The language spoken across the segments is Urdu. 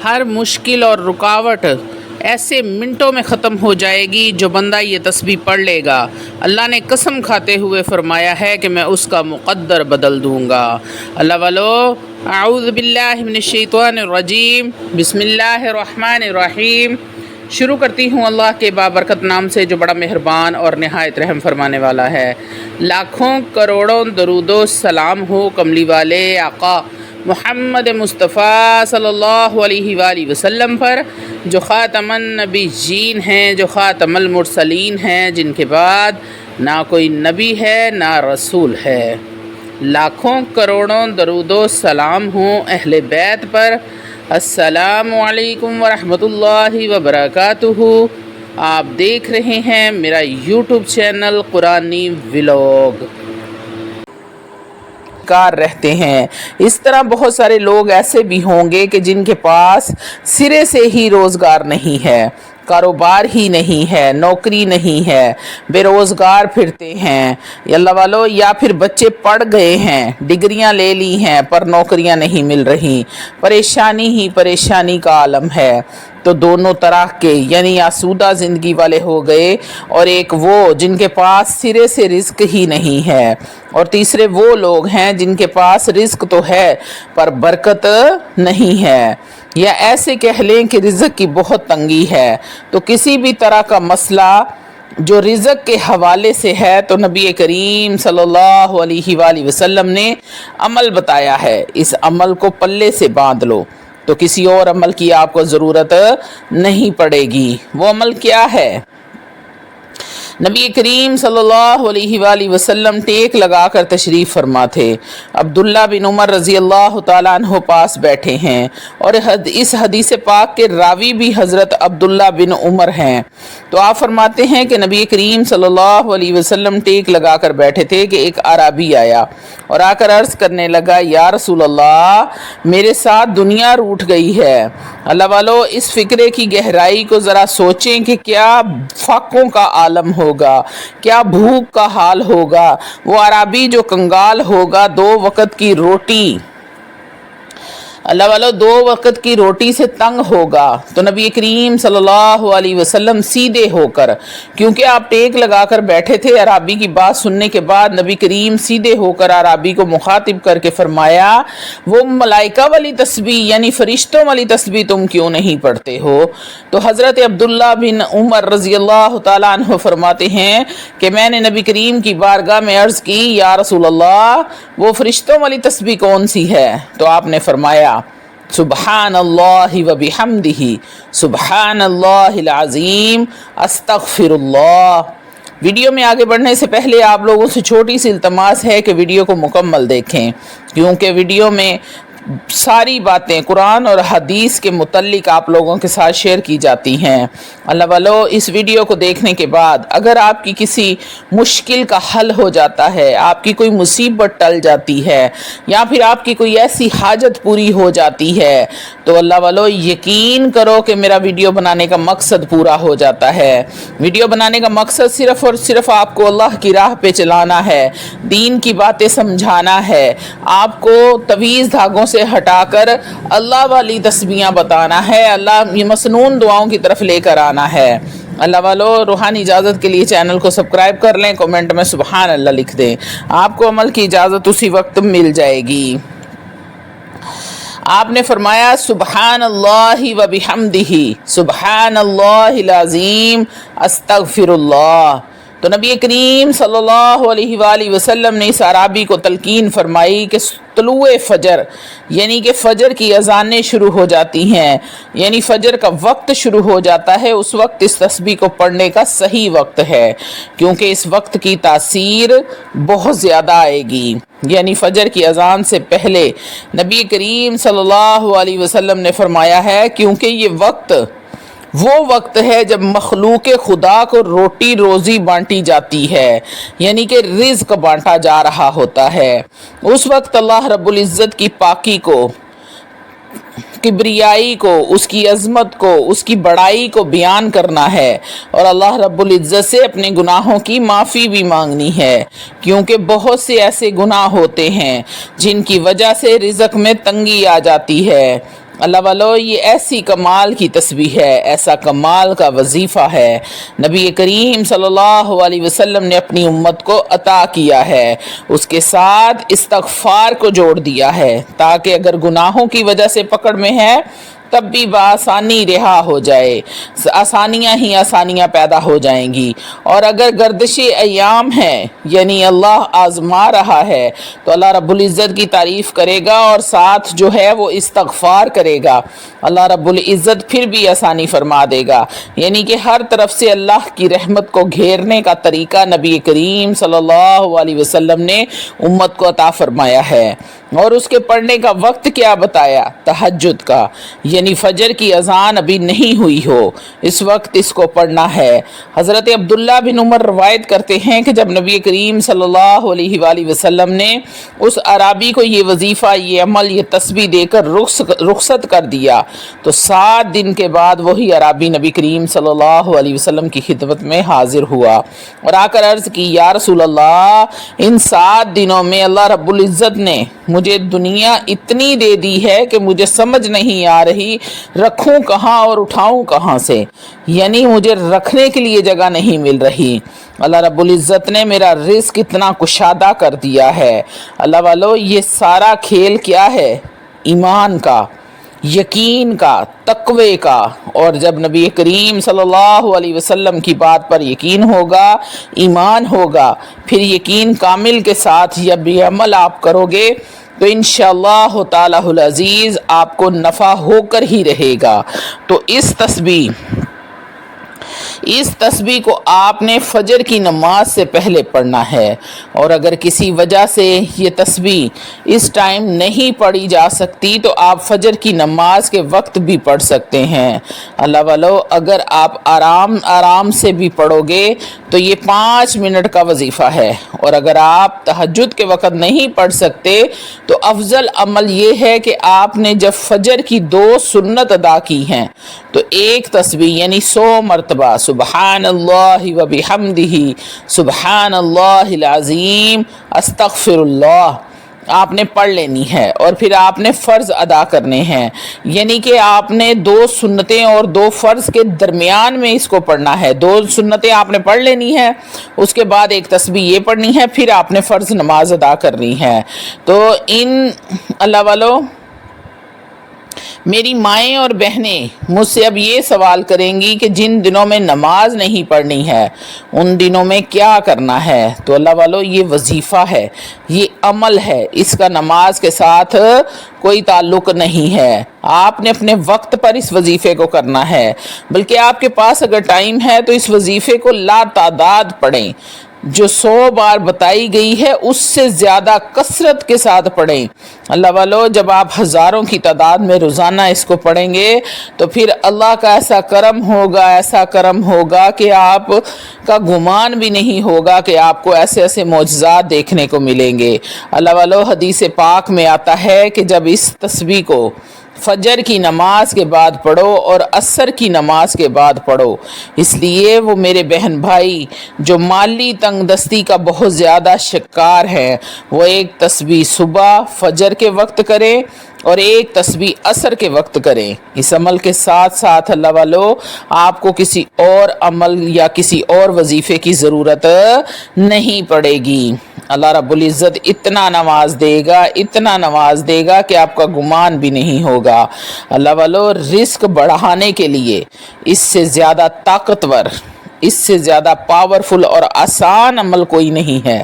ہر مشکل اور رکاوٹ ایسے منٹوں میں ختم ہو جائے گی جو بندہ یہ تسبیح پڑھ لے گا۔ اللہ نے قسم کھاتے ہوئے فرمایا ہے کہ میں اس کا مقدر بدل دوں گا۔ اللہ والو، اعوذ باللہ من الشیطان الرجیم، بسم اللہ الرحمن الرحیم۔ شروع کرتی ہوں اللہ کے بابرکت نام سے جو بڑا مہربان اور نہایت رحم فرمانے والا ہے۔ لاکھوں کروڑوں درود و سلام ہو کملی والے آقا محمد مصطفیٰ صلی اللہ علیہ وآلہ وسلم پر، جو خاتم النبیین ہیں، جو خاتم المرسلین ہیں، جن کے بعد نہ کوئی نبی ہے نہ رسول ہے۔ لاکھوں کروڑوں درود و سلام ہوں اہل بیت پر۔ السلام علیکم ورحمۃ اللہ وبرکاتہ۔ آپ دیکھ رہے ہیں میرا یوٹیوب چینل قرآنی ولاگ کار رہتے ہیں۔ اس طرح بہت سارے لوگ ایسے بھی ہوں گے کہ جن کے پاس سرے سے ہی روزگار نہیں ہے، کاروبار ہی نہیں ہے، نوکری نہیں ہے، بے روزگار پھرتے ہیں اللہ والو، یا پھر بچے پڑھ گئے ہیں، ڈگریاں لے لی ہیں پر نوکریاں نہیں مل رہی، پریشانی ہی پریشانی کا عالم ہے۔ تو دونوں طرح کے یعنی آسودہ زندگی والے ہو گئے، اور ایک وہ جن کے پاس سرے سے رزق ہی نہیں ہے، اور تیسرے وہ لوگ ہیں جن کے پاس رزق تو ہے پر برکت نہیں ہے، یا ایسے کہہ لیں کہ رزق کی بہت تنگی ہے۔ تو کسی بھی طرح کا مسئلہ جو رزق کے حوالے سے ہے تو نبی کریم صلی اللہ علیہ وآلہ وسلم نے عمل بتایا ہے، اس عمل کو پلے سے باندھ لو تو کسی اور عمل کی آپ کو ضرورت نہیں پڑے گی۔ وہ عمل کیا ہے؟ نبی کریم صلی اللہ علیہ وآلہ وسلم ٹیک لگا کر تشریف فرما تھے۔ عبداللہ بن عمر رضی اللہ تعالیٰ عنہ پاس بیٹھے ہیں، اور اس حدیث پاک کے راوی بھی حضرت عبداللہ بن عمر ہیں۔ تو آپ فرماتے ہیں کہ نبی کریم صلی اللہ علیہ وسلم ٹیک لگا کر بیٹھے تھے کہ ایک اعرابی آیا اور آ کر عرض کرنے لگا، یا رسول اللہ، میرے ساتھ دنیا روٹھ گئی ہے۔ اللہ والو، اس فکرے کی گہرائی کو ذرا سوچیں کہ کیا فاقوں کا عالم ہوگا، کیا بھوک کا حال ہوگا۔ وہ عربی جو کنگال ہوگا، 2 وقت کی روٹی، اللہ والو 2 وقت کی روٹی سے تنگ ہوگا۔ تو نبی کریم صلی اللہ علیہ وسلم سیدھے ہو کر، کیونکہ آپ ٹیک لگا کر بیٹھے تھے، عربی کی بات سننے کے بعد نبی کریم سیدھے ہو کر عربی کو مخاطب کر کے فرمایا، وہ ملائکہ والی تسبیح یعنی فرشتوں والی تسبیح تم کیوں نہیں پڑھتے ہو؟ تو حضرت عبداللہ بن عمر رضی اللہ تعالیٰ عنہ فرماتے ہیں کہ میں نے نبی کریم کی بارگاہ میں عرض کی، یا رسول اللہ، وہ فرشتوں والی تسبیح کون سی ہے؟ تو آپ نے فرمایا، سبحان اللہ و بحمدہ، سبحان اللہ العظیم، استغفر اللہ۔ ویڈیو میں آگے بڑھنے سے پہلے آپ لوگوں سے چھوٹی سی التماس ہے کہ ویڈیو کو مکمل دیکھیں، کیونکہ ویڈیو میں ساری باتیں قرآن اور حدیث کے متعلق آپ لوگوں کے ساتھ شیئر کی جاتی ہیں۔ اللہ والو، اس ویڈیو کو دیکھنے کے بعد اگر آپ کی کسی مشکل کا حل ہو جاتا ہے، آپ کی کوئی مصیبت ٹل جاتی ہے، یا پھر آپ کی کوئی ایسی حاجت پوری ہو جاتی ہے، تو اللہ والو یقین کرو کہ میرا ویڈیو بنانے کا مقصد پورا ہو جاتا ہے۔ ویڈیو بنانے کا مقصد صرف اور صرف آپ کو اللہ کی راہ پہ چلانا ہے، دین کی باتیں سمجھانا ہے، آپ کو طویل دھاگوں سے ہٹا کر اللہ والی تسبیحاں بتانا ہے، اللہ یہ مسنون دعاؤں کی طرف لے کر آنا ہے۔ اللہ والو، روحانی اجازت کے لیے چینل کو سبسکرائب کر لیں، کمنٹ میں سبحان اللہ لکھ دیں، آپ کو عمل کی اجازت اسی وقت مل جائے گی۔ آپ نے فرمایا، سبحان اللہ و بحمدہ، سبحان اللہ العظیم، استغفر اللہ۔ تو نبی کریم صلی اللہ علیہ وآلہ وسلم نے اس اعرابی کو تلقین فرمائی کہ طلوع فجر یعنی کہ فجر کی اذانیں شروع ہو جاتی ہیں، یعنی فجر کا وقت شروع ہو جاتا ہے، اس وقت اس تسبیح کو پڑھنے کا صحیح وقت ہے، کیونکہ اس وقت کی تاثیر بہت زیادہ آئے گی۔ یعنی فجر کی اذان سے پہلے نبی کریم صلی اللہ علیہ وسلم نے فرمایا ہے، کیونکہ یہ وقت وہ وقت ہے جب مخلوق خدا کو روٹی روزی بانٹی جاتی ہے، یعنی کہ رزق بانٹا جا رہا ہوتا ہے۔ اس وقت اللہ رب العزت کی پاکی کو، کبریائی کو، اس کی عظمت کو، اس کی بڑائی کو بیان کرنا ہے، اور اللہ رب العزت سے اپنے گناہوں کی معافی بھی مانگنی ہے، کیونکہ بہت سے ایسے گناہ ہوتے ہیں جن کی وجہ سے رزق میں تنگی آ جاتی ہے۔ اللہ والو یہ ایسی کمال کی تسبیح ہے، ایسا کمال کا وظیفہ ہے، نبی کریم صلی اللہ علیہ وسلم نے اپنی امت کو عطا کیا ہے، اس کے ساتھ استغفار کو جوڑ دیا ہے تاکہ اگر گناہوں کی وجہ سے پکڑ میں ہے تب بھی بآسانی رہا ہو جائے، آسانیاں ہی آسانیاں پیدا ہو جائیں گی، اور اگر گردش ایام ہے یعنی اللہ آزما رہا ہے تو اللہ رب العزت کی تعریف کرے گا اور ساتھ جو ہے وہ استغفار کرے گا، اللہ رب العزت پھر بھی آسانی فرما دے گا، یعنی کہ ہر طرف سے اللہ کی رحمت کو گھیرنے کا طریقہ نبی کریم صلی اللہ علیہ وسلم نے امت کو عطا فرمایا ہے۔ اور اس کے پڑھنے کا وقت کیا بتایا؟ تہجد کا، یعنی فجر کی اذان ابھی نہیں ہوئی ہو اس وقت اس کو پڑھنا ہے۔ حضرت عبداللہ بن عمر روایت کرتے ہیں کہ جب نبی کریم صلی اللہ علیہ وآلہ وسلم نے اس عرابی کو یہ وظیفہ، یہ عمل، یہ تسبیح دے کر رخصت کر دیا تو 7 دن کے بعد وہی عرابی نبی کریم صلی اللہ علیہ وسلم کی خدمت میں حاضر ہوا اور آ کر عرض کی، یا رسول اللہ، ان 7 دنوں میں اللہ رب العزت نے مجھے دنیا اتنی دے دی ہے کہ مجھے سمجھ نہیں آ رہی رکھوں کہاں اور اٹھاؤں کہاں سے، یعنی مجھے رکھنے کے لیے جگہ نہیں مل رہی، اللہ رب العزت نے میرا رزق اتنا کشادہ کر دیا ہے۔ اللہ والو یہ سارا کھیل کیا ہے؟ ایمان کا، یقین کا، تقوی کا، اور جب نبی کریم صلی اللہ علیہ وسلم کی بات پر یقین ہوگا، ایمان ہوگا، پھر یقین کامل کے ساتھ جب یہ عمل آپ کرو گے تو انشاءاللہ تعالی العزیز آپ کو نفع ہو کر ہی رہے گا۔ تو اس تسبیح کو آپ نے فجر کی نماز سے پہلے پڑھنا ہے، اور اگر کسی وجہ سے یہ تسبیح اس ٹائم نہیں پڑھی جا سکتی تو آپ فجر کی نماز کے وقت بھی پڑھ سکتے ہیں۔ اللہ والو اگر آپ آرام سے بھی پڑھو گے تو یہ 5 منٹ کا وظیفہ ہے، اور اگر آپ تہجد کے وقت نہیں پڑھ سکتے تو افضل عمل یہ ہے کہ آپ نے جب فجر کی 2 سنت ادا کی ہیں تو ایک تسبیح یعنی 100 مرتبہ سبحان اللہ و بحمدہ سبحان اللہ العظیم استغفر اللہ آپ نے پڑھ لینی ہے، اور پھر آپ نے فرض ادا کرنے ہیں، یعنی کہ آپ نے 2 سنتیں اور 2 فرض کے درمیان میں اس کو پڑھنا ہے۔ 2 سنتیں آپ نے پڑھ لینی ہے، اس کے بعد ایک تسبیح یہ پڑھنی ہے، پھر آپ نے فرض نماز ادا کرنی ہے۔ تو اللہ والو میری مائیں اور بہنیں مجھ سے اب یہ سوال کریں گی کہ جن دنوں میں نماز نہیں پڑھنی ہے ان دنوں میں کیا کرنا ہے؟ تو اللہ والو یہ وظیفہ ہے، یہ عمل ہے، اس کا نماز کے ساتھ کوئی تعلق نہیں ہے۔ آپ نے اپنے وقت پر اس وظیفے کو کرنا ہے، بلکہ آپ کے پاس اگر ٹائم ہے تو اس وظیفے کو لا تعداد پڑھیں، جو 100 بار بتائی گئی ہے اس سے زیادہ کثرت کے ساتھ پڑھیں۔ اللہ والو جب آپ ہزاروں کی تعداد میں روزانہ اس کو پڑھیں گے تو پھر اللہ کا ایسا کرم ہوگا کہ آپ کا گمان بھی نہیں ہوگا کہ آپ کو ایسے معجزات دیکھنے کو ملیں گے۔ اللہ والو حدیث پاک میں آتا ہے کہ جب اس تسبیح کو فجر کی نماز کے بعد پڑھو اور عصر کی نماز کے بعد پڑھو، اس لیے وہ میرے بہن بھائی جو مالی تنگ دستی کا بہت زیادہ شکار ہیں وہ ایک تسبیح صبح فجر کے وقت کریں اور ایک تسبیح عصر کے وقت کریں۔ اس عمل کے ساتھ ساتھ اللہ والو آپ کو کسی اور عمل یا کسی اور وظیفے کی ضرورت نہیں پڑے گی۔ اللہ رب العزت اتنا نواز دے گا کہ آپ کا گمان بھی نہیں ہوگا۔ اللہ والو رزق بڑھانے کے لیے اس سے زیادہ طاقتور، اس سے زیادہ پاورفل اور آسان عمل کوئی نہیں ہے۔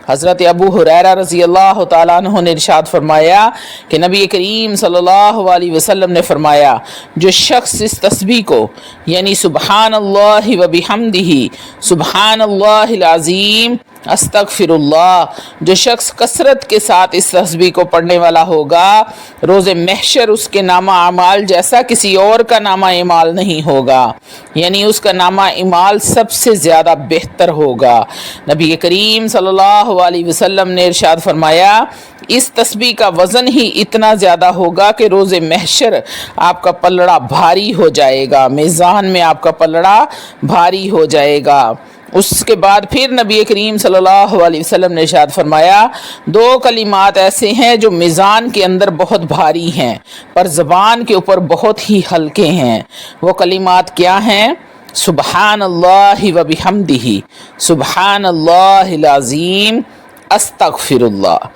حضرت ابو ہریرہ رضی اللہ تعالیٰ عنہ نے ارشاد فرمایا کہ نبی کریم صلی اللہ علیہ وسلم نے فرمایا، جو شخص اس تسبیح کو یعنی سبحان اللہ و بحمدہ سبحان اللہ العظیم استغفر اللہ، جو شخص کثرت کے ساتھ اس تسبیح کو پڑھنے والا ہوگا، روز محشر اس کے نامہ اعمال جیسا کسی اور کا نامہ اعمال نہیں ہوگا، یعنی اس کا نامہ اعمال سب سے زیادہ بہتر ہوگا۔ نبی کریم صلی اللہ علیہ وسلم نے ارشاد فرمایا، اس تسبیح کا وزن ہی اتنا زیادہ ہوگا کہ روز محشر آپ کا پلڑا بھاری ہو جائے گا، میزان میں آپ کا پلڑا بھاری ہو جائے گا، اس کے بعد پھر نبی کریم صلی اللہ علیہ وسلم نے ارشاد فرمایا 2 کلمات ایسے ہیں جو میزان کے اندر بہت بھاری ہیں پر زبان کے اوپر بہت ہی ہلکے ہیں۔ وہ کلمات کیا ہیں؟ سبحان اللہ و بحمدہ، سبحان اللہ العظیم، استغفر اللہ۔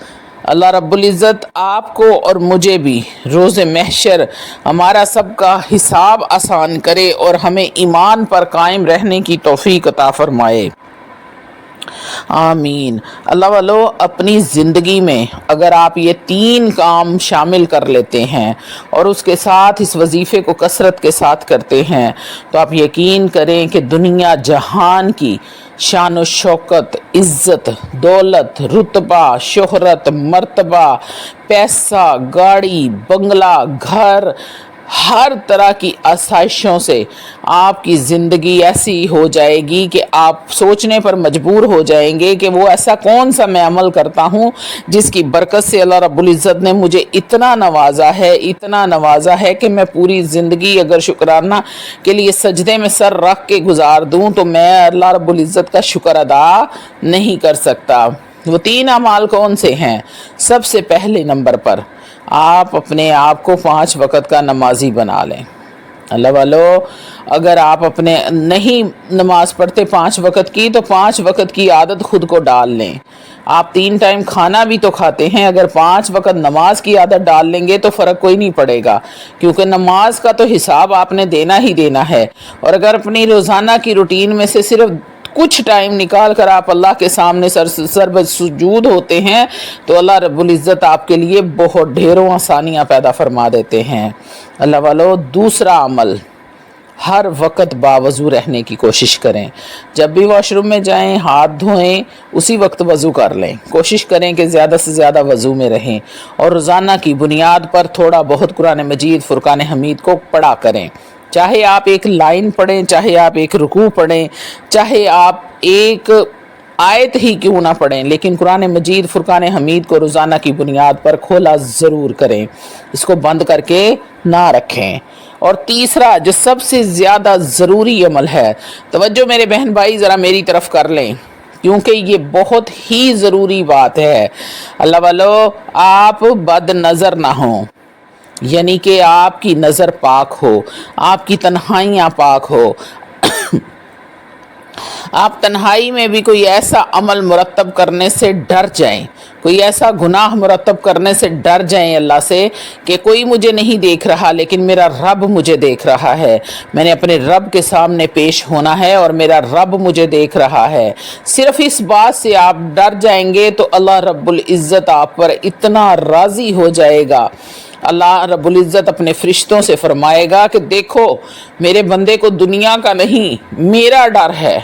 اللہ رب العزت آپ کو اور مجھے بھی روز محشر ہمارا سب کا حساب آسان کرے اور ہمیں ایمان پر قائم رہنے کی توفیق عطا فرمائے، آمین۔ اللہ والو، اپنی زندگی میں اگر آپ یہ 3 کام شامل کر لیتے ہیں اور اس کے ساتھ اس وظیفے کو کثرت کے ساتھ کرتے ہیں تو آپ یقین کریں کہ دنیا جہان کی شان و شوکت، عزت، دولت، رتبہ، شہرت، مرتبہ، پیسہ، گاڑی، بنگلہ، گھر، ہر طرح کی آسائشوں سے آپ کی زندگی ایسی ہو جائے گی کہ آپ سوچنے پر مجبور ہو جائیں گے کہ وہ ایسا کون سا میں عمل کرتا ہوں جس کی برکت سے اللہ رب العزت نے مجھے اتنا نوازا ہے کہ میں پوری زندگی اگر شکرانہ کے لیے سجدے میں سر رکھ کے گزار دوں تو میں اللہ رب العزت کا شکر ادا نہیں کر سکتا۔ وہ 3 اعمال کون سے ہیں؟ سب سے پہلے نمبر پر آپ اپنے آپ کو 5 وقت کا نمازی بنا لیں۔ اللہ والو، اگر آپ اپنے نہیں نماز پڑھتے 5 وقت کی تو 5 وقت کی عادت خود کو ڈال لیں۔ آپ 3 ٹائم کھانا بھی تو کھاتے ہیں، اگر 5 وقت نماز کی عادت ڈال لیں گے تو فرق کوئی نہیں پڑے گا، کیونکہ نماز کا تو حساب آپ نے دینا ہی دینا ہے۔ اور اگر اپنی روزانہ کی روٹین میں سے صرف کچھ ٹائم نکال کر آپ اللہ کے سامنے سر سجود ہوتے ہیں تو اللہ رب العزت آپ کے لیے بہت ڈھیروں آسانیاں پیدا فرما دیتے ہیں۔ اللہ والو، دوسرا عمل، ہر وقت باوضو رہنے کی کوشش کریں۔ جب بھی واش روم میں جائیں ہاتھ دھوئیں، اسی وقت وضو کر لیں۔ کوشش کریں کہ زیادہ سے زیادہ وضو میں رہیں اور روزانہ کی بنیاد پر تھوڑا بہت قرآن مجید، فرقان حمید کو پڑھا کریں۔ چاہے آپ ایک لائن پڑھیں، چاہے آپ ایک رکوع پڑھیں، چاہے آپ ایک آیت ہی کیوں نہ پڑھیں، لیکن قرآن مجید، فرقان حمید کو روزانہ کی بنیاد پر کھولا ضرور کریں، اس کو بند کر کے نہ رکھیں۔ اور تیسرا جو سب سے زیادہ ضروری عمل ہے، توجہ میرے بہن بھائی ذرا میری طرف کر لیں کیونکہ یہ بہت ہی ضروری بات ہے۔ اللہ والو، آپ بد نظر نہ ہوں، یعنی کہ آپ کی نظر پاک ہو، آپ کی تنہائیاں پاک ہو، آپ تنہائی میں بھی کوئی ایسا عمل مرتب کرنے سے ڈر جائیں، کوئی ایسا گناہ مرتب کرنے سے ڈر جائیں اللہ سے کہ کوئی مجھے نہیں دیکھ رہا لیکن میرا رب مجھے دیکھ رہا ہے، میں نے اپنے رب کے سامنے پیش ہونا ہے اور میرا رب مجھے دیکھ رہا ہے۔ صرف اس بات سے آپ ڈر جائیں گے تو اللہ رب العزت آپ پر اتنا راضی ہو جائے گا۔ اللہ رب العزت اپنے فرشتوں سے فرمائے گا کہ دیکھو میرے بندے کو دنیا کا نہیں میرا ڈر ہے،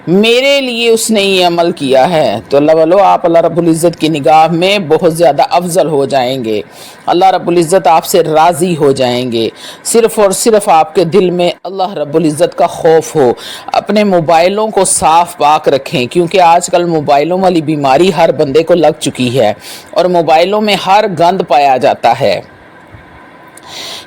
میرے لیے اس نے یہ عمل کیا ہے۔ تو اللہ والو، آپ اللہ رب العزت کی نگاہ میں بہت زیادہ افضل ہو جائیں گے، اللہ رب العزت آپ سے راضی ہو جائیں گے۔ صرف اور صرف آپ کے دل میں اللہ رب العزت کا خوف ہو۔ اپنے موبائلوں کو صاف پاک رکھیں، کیونکہ آج کل موبائلوں والی بیماری ہر بندے کو لگ چکی ہے اور موبائلوں میں ہر گند پایا جاتا ہے،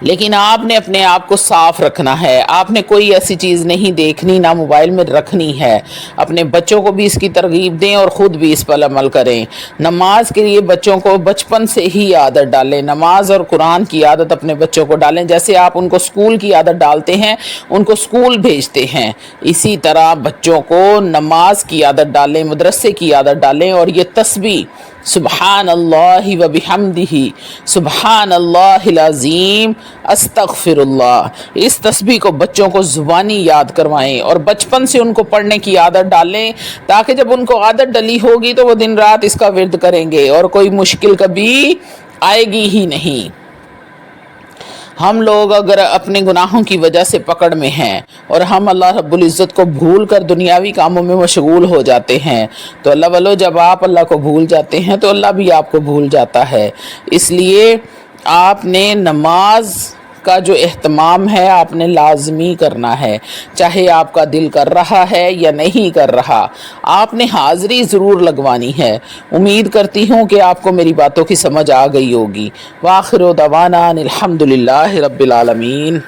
لیکن آپ نے اپنے آپ کو صاف رکھنا ہے۔ آپ نے کوئی ایسی چیز نہیں دیکھنی، نہ موبائل میں رکھنی ہے۔ اپنے بچوں کو بھی اس کی ترغیب دیں اور خود بھی اس پر عمل کریں۔ نماز کے لیے بچوں کو بچپن سے ہی عادت ڈالیں، نماز اور قرآن کی عادت اپنے بچوں کو ڈالیں۔ جیسے آپ ان کو اسکول کی عادت ڈالتے ہیں، ان کو اسکول بھیجتے ہیں، اسی طرح بچوں کو نماز کی عادت ڈالیں، مدرسے کی عادت ڈالیں۔ اور یہ تسبیح سبحان اللہ و بحمدہ، سبحان اللہ العظیم، استغفر اللہ، اس تسبیح کو بچوں کو زبانی یاد کروائیں اور بچپن سے ان کو پڑھنے کی عادت ڈالیں، تاکہ جب ان کو عادت ڈلی ہوگی تو وہ دن رات اس کا ورد کریں گے اور کوئی مشکل کبھی آئے گی ہی نہیں۔ ہم لوگ اگر اپنے گناہوں کی وجہ سے پکڑ میں ہیں اور ہم اللہ رب العزت کو بھول کر دنیاوی کاموں میں مشغول ہو جاتے ہیں تو اللہ والو، جب آپ اللہ کو بھول جاتے ہیں تو اللہ بھی آپ کو بھول جاتا ہے۔ اس لیے آپ نے نماز کا جو اہتمام ہے آپ نے لازمی کرنا ہے، چاہے آپ کا دل کر رہا ہے یا نہیں کر رہا، آپ نے حاضری ضرور لگوانی ہے۔ امید کرتی ہوں کہ آپ کو میری باتوں کی سمجھ آ گئی ہوگی۔ وآخر دعوانا الحمدللہ رب العالمین۔